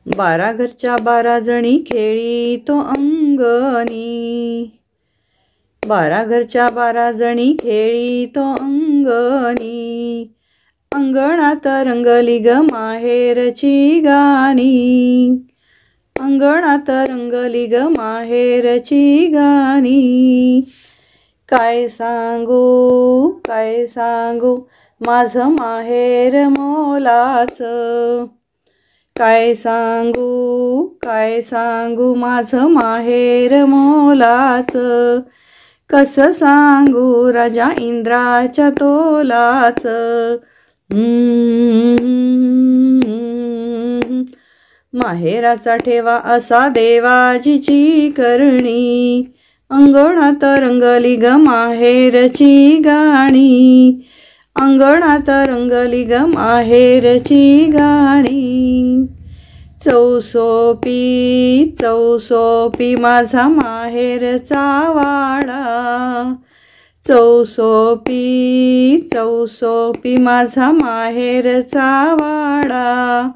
बारा घरच्या 12 जणी खेळी तो अंगणी। बारा घरच्या 12 जणी खेळी तो अंगणी। अंगणात रंगली ग माहेरची गाणी। अंगणात रंगली ग माहेरची गाणी। काय सांगू माझं माहेर मोलाचं। काय सांगू माझं माहेर मोलाचं। कसं सांगू राजा इंद्राच्या तोलाचं। माहेराचा ठेवा असा देवाजीची करणी। अंगणात रंगली ग माहेरची गाणी। अंगणात रंगली ग माहेरची गाणी। चौसोपी माझा माहेरचा वाडा। चौसोपी माझा माहेरचा वाडा।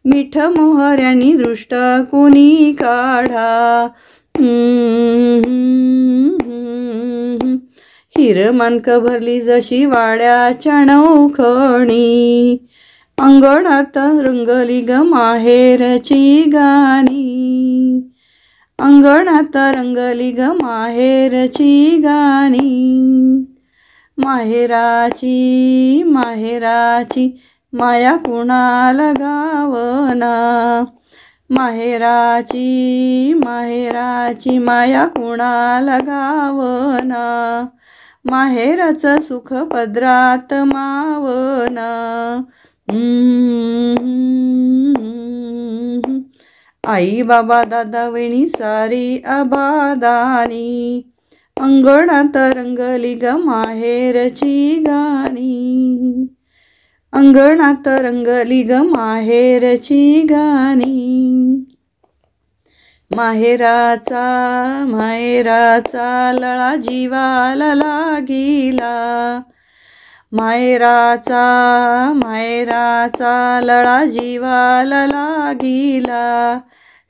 मिठ मोहऱ्यांनी दृष्ट कुणी काढा। हिरमांक भरली जशी वाड्याच्या नौखणी। अंगणात रंगली ग माहेरची गाणी। अंगणात रंगली ग माहेरची गाणी। माहेराची माया कुणाला गावना। माहेराची माया कुणाला गावना। माहेराचं सुख पदरात मावना। आई बाबा दादा वहिनी सारी आबादानी। अंगणात रंगली ग माहेरची गाणी। अंगणात रंगली ग माहेरची गाणी। माहेराचा लळा जीवाला लागिला। माहेराचा लळा जीवाला लागिला।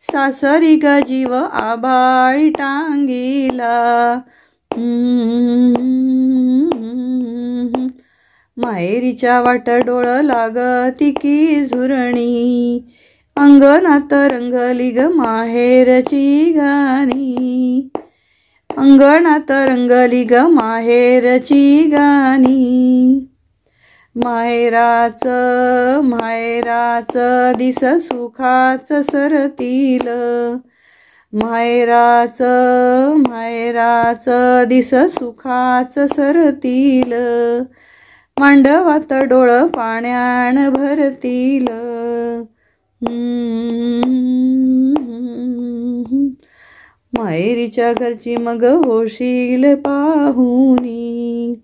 सासरी ग जीव आबाळी टांगिला। माहेरीच्या वाट डोळ लागती की झुरणी। अंगणात रंगली ग माहेरची गाणी। अंगणात रंगली ग माहेरची गाणी। माहेराचं दिस सुखाचं सरतील। माहेराचं दिस सुखाचं सरतील। मांडवात डोळ पाण्यान भरतील। माहेरीच्या घरची मग होशील पाहुणी।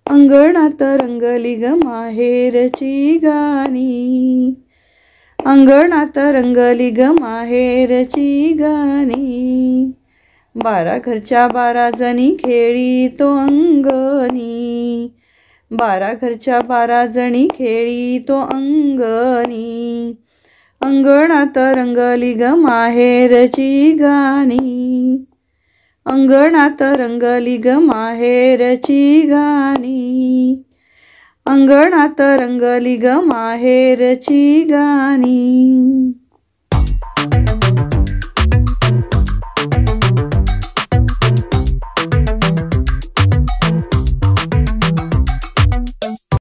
अंगणात रंगली ग माहेरची गाणी। अंगणात रंगली ग माहेरची गाणी। बारा घरच्या 12 जणी खेळी तो अंगणी। बारा घरच्या 12 जणी खेळी तो अंगणी। अंगणात रंगली ग माहेरची गाणी। अंगणात रंगली ग माहेरची गाणी। अंगणात रंगली ग माहेरची गाणी।